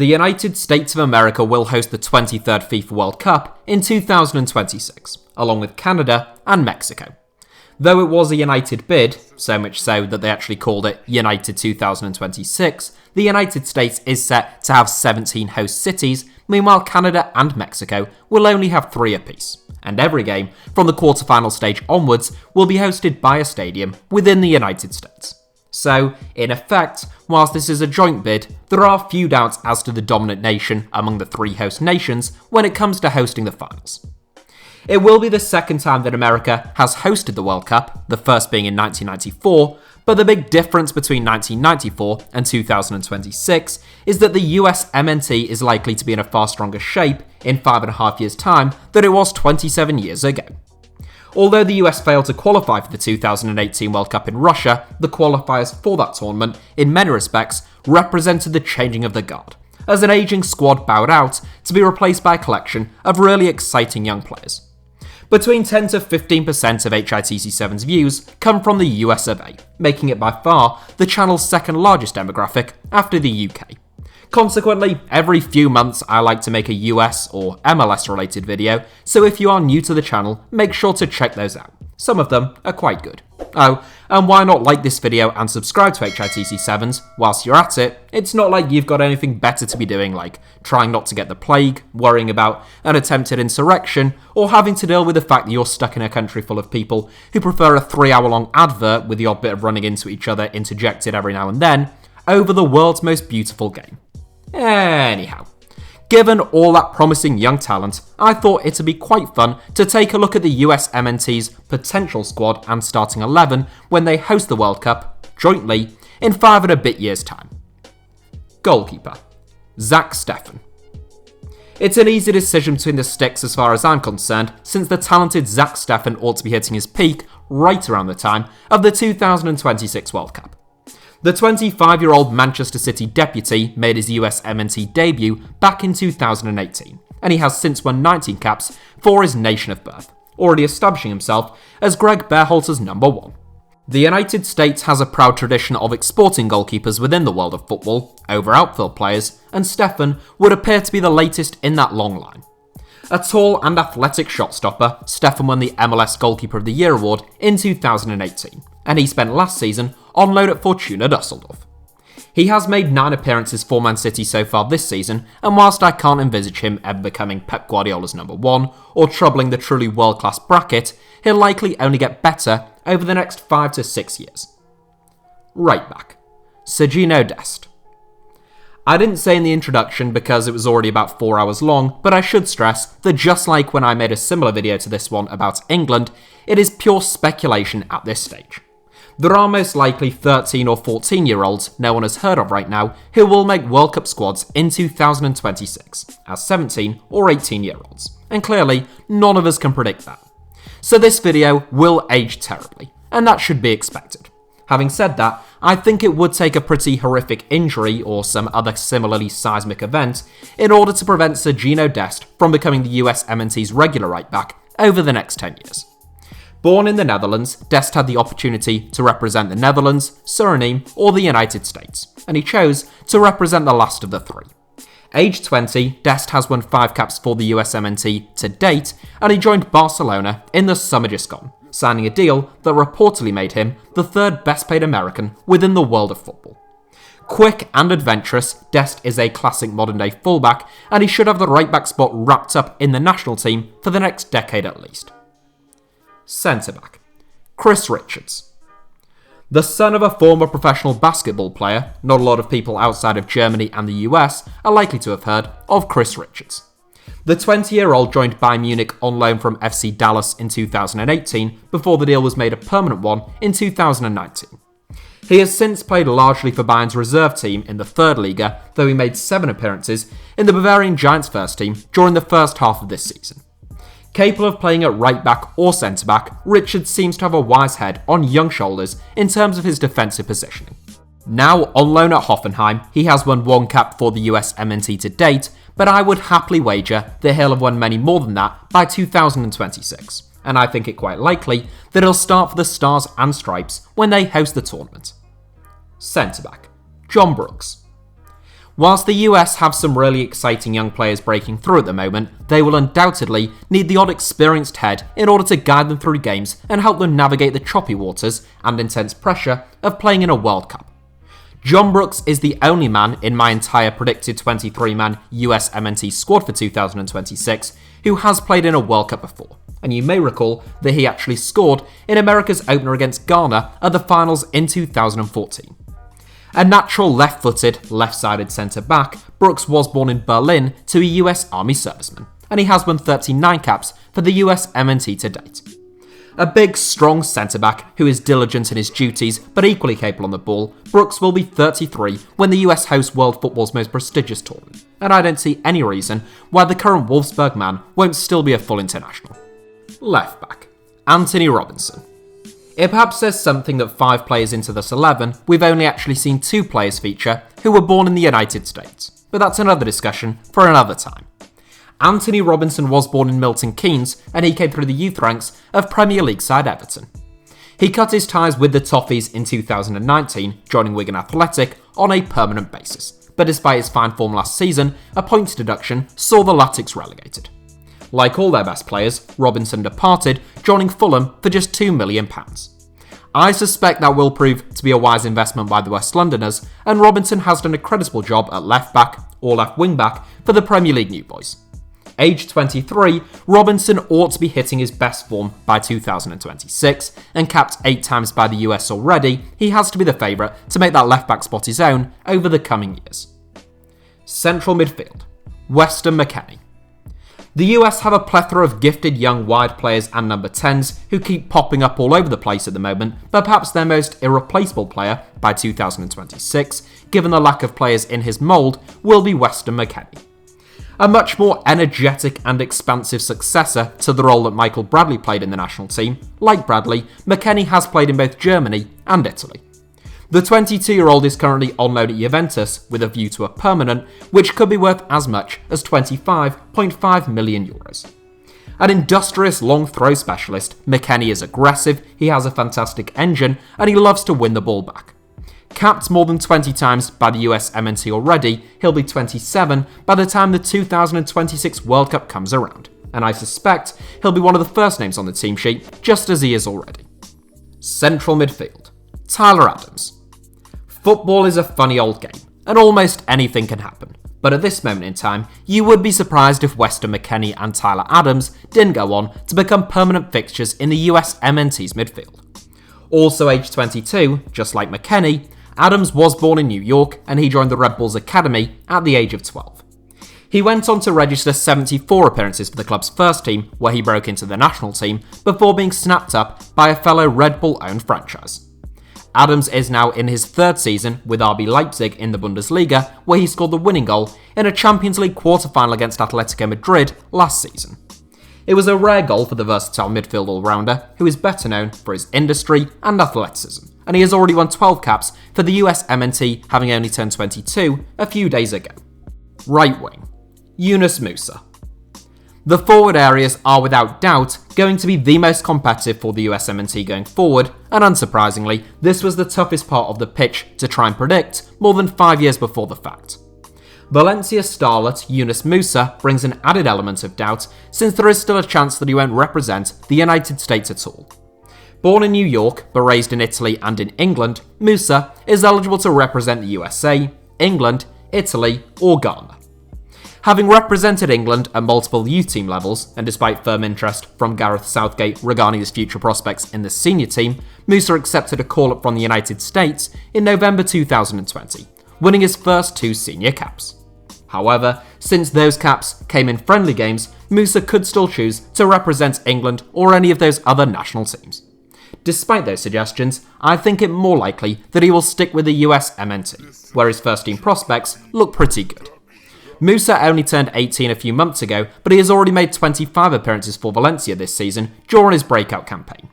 The United States of America will host the 23rd FIFA World Cup in 2026, along with Canada and Mexico. Though it was a United bid, so much so that they actually called it United 2026, the United States is set to have 17 host cities, meanwhile Canada and Mexico will only have 3 apiece, and every game from the quarterfinal stage onwards will be hosted by a stadium within the United States. So, in effect, whilst this is a joint bid, there are few doubts as to the dominant nation among the 3 host nations when it comes to hosting the finals. It will be the second time that America has hosted the World Cup, the first being in 1994, but the big difference between 1994 and 2026 is that the USMNT is likely to be in a far stronger shape in 5.5 years' time than it was 27 years ago. Although the US failed to qualify for the 2018 World Cup in Russia, the qualifiers for that tournament, in many respects, represented the changing of the guard, as an ageing squad bowed out to be replaced by a collection of really exciting young players. Between 10 to 15% of HITC Sevens views come from the US of A, making it by far the channel's second largest demographic after the UK. Consequently, every few months I like to make a US or MLS related video, so if you are new to the channel, make sure to check those out. Some of them are quite good. Oh, and why not like this video and subscribe to HITC Sevens whilst you're at it? It's not like you've got anything better to be doing, like trying not to get the plague, worrying about an attempted insurrection, or having to deal with the fact that you're stuck in a country full of people who prefer a 3-hour-long advert with the odd bit of running into each other interjected every now and then, over the world's most beautiful game. Anyhow, given all that promising young talent, I thought it'd be quite fun to take a look at the USMNT's potential squad and starting 11 when they host the World Cup, jointly, in 5 and a bit years' time. Goalkeeper, Zach Steffen. It's an easy decision between the sticks as far as I'm concerned, since the talented Zach Steffen ought to be hitting his peak right around the time of the 2026 World Cup. The 25-year-old Manchester City deputy made his USMNT debut back in 2018, and he has since won 19 caps for his nation of birth, already establishing himself as Greg Berhalter's number 1. The United States has a proud tradition of exporting goalkeepers within the world of football over outfield players, and Steffen would appear to be the latest in that long line. A tall and athletic shot stopper, Steffen won the MLS Goalkeeper of the Year award in 2018, and he spent last season on loan at Fortuna Düsseldorf. He has made 9 appearances for Man City so far this season, and whilst I can't envisage him ever becoming Pep Guardiola's number 1 or troubling the truly world-class bracket, he'll likely only get better over the next 5 to 6 years. Right back, Sergio Dest. I didn't say in the introduction because it was already about 4 hours long, but I should stress that just like when I made a similar video to this one about England, it is pure speculation at this stage. There are most likely 13 or 14-year-olds no one has heard of right now who will make World Cup squads in 2026 as 17 or 18-year-olds, and clearly none of us can predict that. So this video will age terribly, and that should be expected. Having said that, I think it would take a pretty horrific injury or some other similarly seismic event in order to prevent Sergio Dest from becoming the USMNT's regular right back over the next 10 years. Born in the Netherlands, Dest had the opportunity to represent the Netherlands, Suriname, or the United States, and he chose to represent the last of the 3. Aged 20, Dest has won 5 caps for the USMNT to date, and he joined Barcelona in the summer just gone, signing a deal that reportedly made him the 3rd best paid American within the world of football. Quick and adventurous, Dest is a classic modern day fullback, and he should have the right back spot wrapped up in the national team for the next decade at least. Centre-back, Chris Richards. The son of a former professional basketball player, not a lot of people outside of Germany and the US are likely to have heard of Chris Richards. The 20-year-old joined Bayern Munich on loan from FC Dallas in 2018 before the deal was made a permanent one in 2019. He has since played largely for Bayern's reserve team in the 3rd Liga, though he made 7 appearances in the Bavarian Giants first team during the first half of this season. Capable of playing at right back or centre back, Richards seems to have a wise head on young shoulders in terms of his defensive positioning. Now on loan at Hoffenheim, he has won 1 cap for the USMNT to date, but I would happily wager that he'll have won many more than that by 2026, and I think it quite likely that he'll start for the Stars and Stripes when they host the tournament. Centre back, John Brooks. Whilst the US have some really exciting young players breaking through at the moment, they will undoubtedly need the odd experienced head in order to guide them through games and help them navigate the choppy waters and intense pressure of playing in a World Cup. John Brooks is the only man in my entire predicted 23-man USMNT squad for 2026 who has played in a World Cup before, and you may recall that he actually scored in America's opener against Ghana at the finals in 2014. A natural left-footed, left-sided centre-back, Brooks was born in Berlin to a US Army serviceman, and he has won 39 caps for the USMNT to date. A big, strong centre-back who is diligent in his duties but equally capable on the ball, Brooks will be 33 when the US hosts world football's most prestigious tournament, and I don't see any reason why the current Wolfsburg man won't still be a full international. Left back, Anthony Robinson. It perhaps says something that 5 players into this 11, we've only actually seen 2 players feature who were born in the United States, but that's another discussion for another time. Anthony Robinson was born in Milton Keynes, and he came through the youth ranks of Premier League side Everton. He cut his ties with the Toffees in 2019, joining Wigan Athletic on a permanent basis, but despite his fine form last season, a points deduction saw the Latics relegated. Like all their best players, Robinson departed, joining Fulham for just £2 million. I suspect that will prove to be a wise investment by the West Londoners, and Robinson has done a creditable job at left back or left wing back for the Premier League new boys. Aged 23, Robinson ought to be hitting his best form by 2026, and capped 8 times by the US already, he has to be the favourite to make that left back spot his own over the coming years. Central midfield, Weston McKennie. The US have a plethora of gifted young wide players and number 10s who keep popping up all over the place at the moment, but perhaps their most irreplaceable player by 2026, given the lack of players in his mould, will be Weston McKennie. A much more energetic and expansive successor to the role that Michael Bradley played in the national team, like Bradley, McKennie has played in both Germany and Italy. The 22-year-old is currently on loan at Juventus with a view to a permanent, which could be worth as much as €25.5 million. An industrious long throw specialist, McKennie is aggressive, he has a fantastic engine, and he loves to win the ball back. Capped more than 20 times by the USMNT already, he'll be 27 by the time the 2026 World Cup comes around, and I suspect he'll be one of the first names on the team sheet, just as he is already. Central midfield, Tyler Adams. Football is a funny old game, and almost anything can happen, but at this moment in time, you would be surprised if Weston McKennie and Tyler Adams didn't go on to become permanent fixtures in the USMNT's midfield. Also aged 22, just like McKennie, Adams was born in New York, and he joined the Red Bulls Academy at the age of 12. He went on to register 74 appearances for the club's first team, where he broke into the national team, before being snapped up by a fellow Red Bull-owned franchise. Adams is now in his 3rd season with RB Leipzig in the Bundesliga, where he scored the winning goal in a Champions League quarter-final against Atletico Madrid last season. It was a rare goal for the versatile midfield all-rounder, who is better known for his industry and athleticism, and he has already won 12 caps for the USMNT, having only turned 22 a few days ago. Right wing, Yunus Musa. The forward areas are without doubt going to be the most competitive for the USMNT going forward, and unsurprisingly, this was the toughest part of the pitch to try and predict more than 5 years before the fact. Valencia starlet Yunus Musa brings an added element of doubt, since there is still a chance that he won't represent the United States at all. Born in New York, but raised in Italy and in England, Musa is eligible to represent the USA, England, Italy, or Ghana. Having represented England at multiple youth team levels, and despite firm interest from Gareth Southgate regarding his future prospects in the senior team, Musa accepted a call-up from the United States in November 2020, winning his first 2 senior caps. However, since those caps came in friendly games, Musa could still choose to represent England or any of those other national teams. Despite those suggestions, I think it more likely that he will stick with the USMNT, where his first team prospects look pretty good. Musa only turned 18 a few months ago, but he has already made 25 appearances for Valencia this season during his breakout campaign.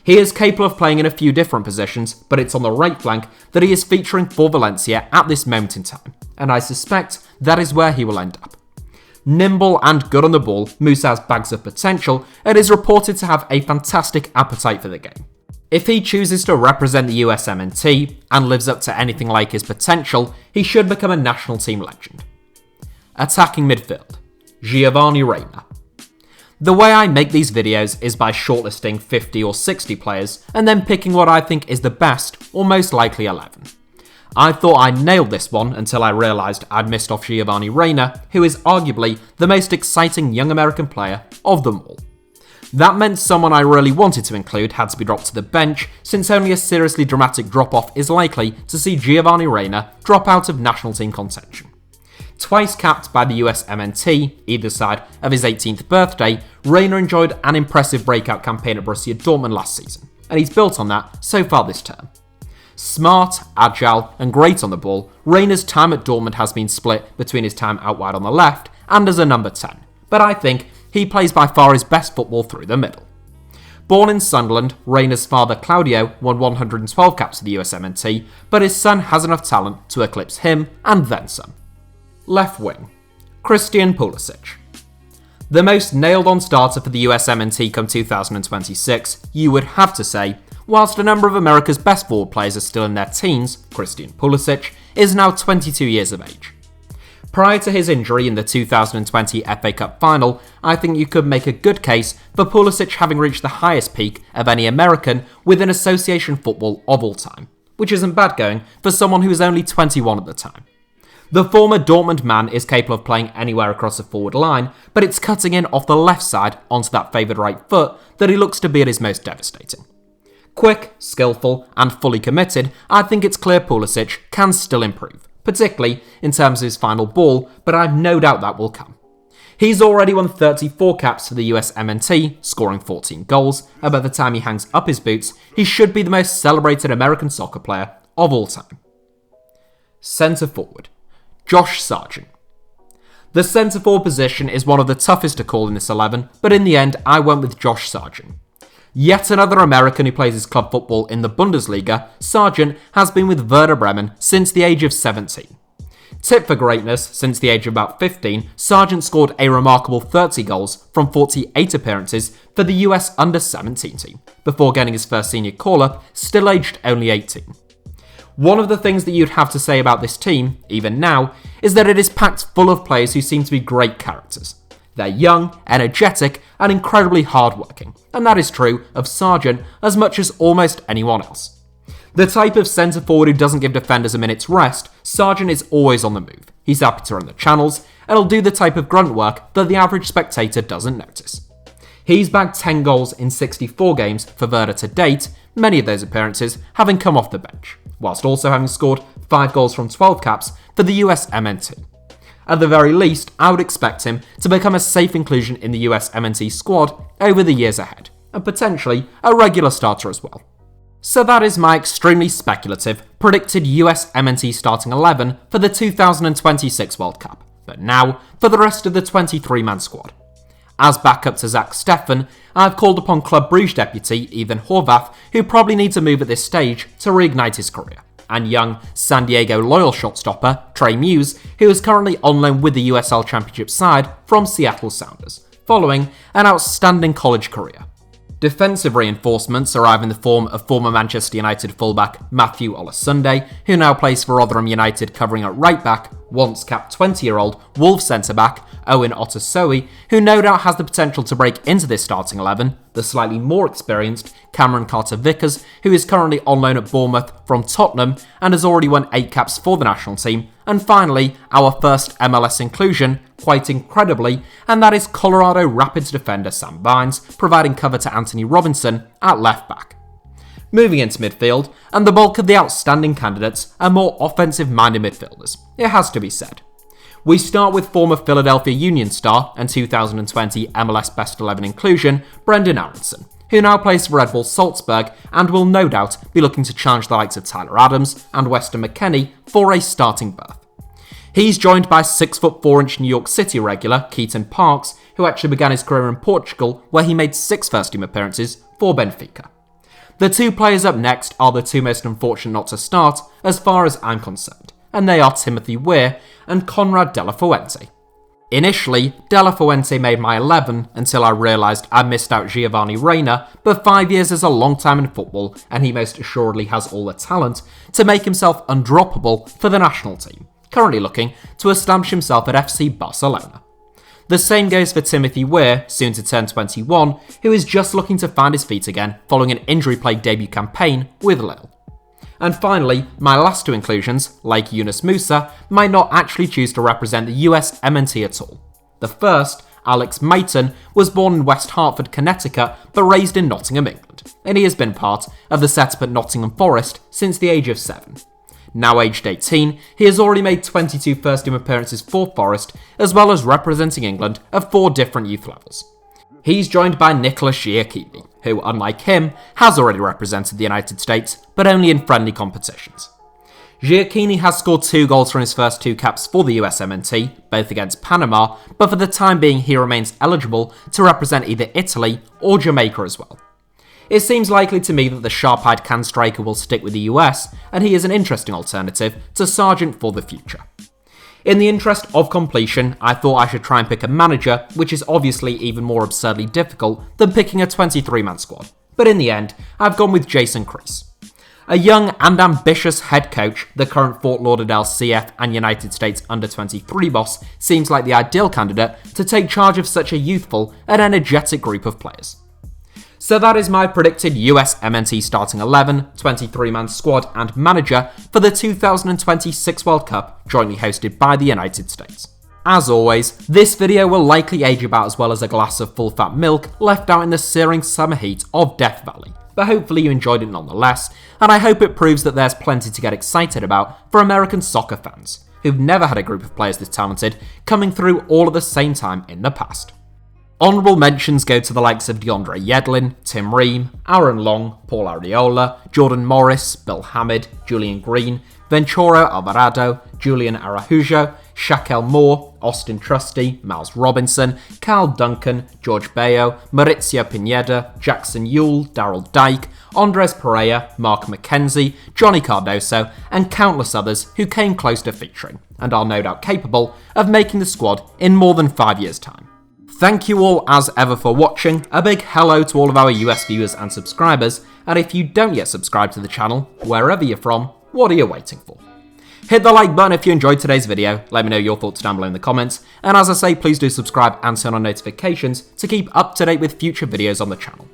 He is capable of playing in a few different positions, but it's on the right flank that he is featuring for Valencia at this moment in time, and I suspect that is where he will end up. Nimble and good on the ball, Musa has bags of potential and is reported to have a fantastic appetite for the game. If he chooses to represent the USMNT and lives up to anything like his potential, he should become a national team legend. Attacking midfield, Giovanni Reyna. The way I make these videos is by shortlisting 50 or 60 players and then picking what I think is the best or most likely 11. I thought I nailed this one until I realised I'd missed off Giovanni Reyna, who is arguably the most exciting young American player of them all. That meant someone I really wanted to include had to be dropped to the bench, since only a seriously dramatic drop-off is likely to see Giovanni Reyna drop out of national team contention. Twice capped by the USMNT, either side of his 18th birthday, Reyna enjoyed an impressive breakout campaign at Borussia Dortmund last season, and he's built on that so far this term. Smart, agile, and great on the ball, Reyna's time at Dortmund has been split between his time out wide on the left and as a number 10, but I think he plays by far his best football through the middle. Born in Sunderland, Reyna's father Claudio won 112 caps for the USMNT, but his son has enough talent to eclipse him and then some. Left wing, Christian Pulisic. The most nailed-on starter for the USMNT come 2026, you would have to say, whilst a number of America's best forward players are still in their teens, Christian Pulisic is now 22 years of age. Prior to his injury in the 2020 FA Cup final, I think you could make a good case for Pulisic having reached the highest peak of any American within association football of all time, which isn't bad going for someone who was only 21 at the time. The former Dortmund man is capable of playing anywhere across the forward line, but it's cutting in off the left side onto that favoured right foot that he looks to be at his most devastating. Quick, skillful, and fully committed, I think it's clear Pulisic can still improve, particularly in terms of his final ball, but I have no doubt that will come. He's already won 34 caps for the USMNT, scoring 14 goals, and by the time he hangs up his boots, he should be the most celebrated American soccer player of all time. Centre forward, Josh Sargent. The centre forward position is one of the toughest to call in this 11, but in the end I went with Josh Sargent. Yet another American who plays his club football in the Bundesliga, Sargent has been with Werder Bremen since the age of 17. Tipped for greatness since the age of about 15, Sargent scored a remarkable 30 goals from 48 appearances for the US under-17 team, before getting his first senior call-up, still aged only 18. One of the things that you'd have to say about this team, even now, is that it is packed full of players who seem to be great characters. They're young, energetic, and incredibly hardworking, and that is true of Sargent as much as almost anyone else. The type of centre forward who doesn't give defenders a minute's rest, Sargent is always on the move. He's happy to run the channels, and he'll do the type of grunt work that the average spectator doesn't notice. He's bagged 10 goals in 64 games for Werder to date, many of those appearances having come off the bench, whilst also having scored 5 goals from 12 caps for the USMNT. At the very least, I would expect him to become a safe inclusion in the USMNT squad over the years ahead, and potentially a regular starter as well. So that is my extremely speculative, predicted USMNT starting 11 for the 2026 World Cup, but now for the rest of the 23-man squad. As backup to Zach Steffen, I've called upon Club Brugge deputy Ethan Horvath, who probably needs a move at this stage to reignite his career, and young San Diego loyal shot-stopper Trey Muse, who is currently on loan with the USL Championship side from Seattle Sounders, following an outstanding college career. Defensive reinforcements arrive in the form of former Manchester United fullback Matthew Olasunde, who now plays for Rotherham United covering at right back, once capped 20-year-old Wolves centre-back Owen Otasoe, who no doubt has the potential to break into this starting 11, the slightly more experienced Cameron Carter-Vickers, who is currently on loan at Bournemouth from Tottenham and has already won 8 caps for the national team, and finally, our first MLS inclusion, quite incredibly, and that is Colorado Rapids defender Sam Vines, providing cover to Anthony Robinson at left back. Moving into midfield, and the bulk of the outstanding candidates are more offensive-minded midfielders, it has to be said. We start with former Philadelphia Union star and 2020 MLS Best 11 inclusion, Brendan Aronson, who now plays for Red Bull Salzburg and will no doubt be looking to challenge the likes of Tyler Adams and Weston McKennie for a starting berth. He's joined by 6'4" New York City regular Keaton Parks, who actually began his career in Portugal, where he made 6 first-team appearances for Benfica. The 2 players up next are the 2 most unfortunate not to start, as far as I'm concerned, and they are Timothy Weir and Conrad De La Fuente. Initially, De La Fuente made my 11 until I realised I missed out Giovanni Reyna, but 5 years is a long time in football and he most assuredly has all the talent to make himself undroppable for the national team, currently looking to establish himself at FC Barcelona. The same goes for Timothy Weir, soon to turn 21, who is just looking to find his feet again following an injury-plagued debut campaign with Lille. And finally, my last two inclusions, like Yunus Musa, might not actually choose to represent the USMNT at all. The first, Alex Mayton, was born in West Hartford, Connecticut, but raised in Nottingham, England, and he has been part of the setup at Nottingham Forest since the age of 7. Now aged 18, he has already made 22 first-team appearances for Forest, as well as representing England at 4 different youth levels. He's joined by Nicolas Giacchini, who, unlike him, has already represented the United States, but only in friendly competitions. Giacchini has scored 2 goals from his first 2 caps for the USMNT, both against Panama, but for the time being he remains eligible to represent either Italy or Jamaica as well. It seems likely to me that the sharp-eyed can striker will stick with the US, and he is an interesting alternative to Sargent for the future. In the interest of completion, I thought I should try and pick a manager, which is obviously even more absurdly difficult than picking a 23-man squad, but in the end, I've gone with Jason Kreis. A young and ambitious head coach, the current Fort Lauderdale CF and United States under-23 boss seems like the ideal candidate to take charge of such a youthful and energetic group of players. So that is my predicted USMNT starting 11, 23-man squad and manager for the 2026 World Cup jointly hosted by the United States. As always, this video will likely age about as well as a glass of full-fat milk left out in the searing summer heat of Death Valley, but hopefully you enjoyed it nonetheless, and I hope it proves that there's plenty to get excited about for American soccer fans, who've never had a group of players this talented coming through all at the same time in the past. Honourable mentions go to the likes of DeAndre Yedlin, Tim Ream, Aaron Long, Paul Arriola, Jordan Morris, Bill Hamid, Julian Green, Ventura Alvarado, Julian Araujo, Shaquille Moore, Austin Trusty, Miles Robinson, Carl Duncan, George Bayo, Maurizio Pineda, Jackson Yule, Daryl Dyke, Andres Pereira, Mark McKenzie, Johnny Cardoso, and countless others who came close to featuring, and are no doubt capable of making the squad in more than 5 years' time. Thank you all as ever for watching, a big hello to all of our US viewers and subscribers, and if you don't yet subscribe to the channel, wherever you're from, what are you waiting for? Hit the like button if you enjoyed today's video, let me know your thoughts down below in the comments, and as I say, please do subscribe and turn on notifications to keep up to date with future videos on the channel.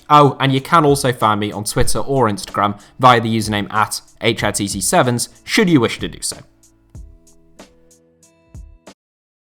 Oh, and you can also find me on Twitter or Instagram via the username at HITC Sevens, should you wish to do so.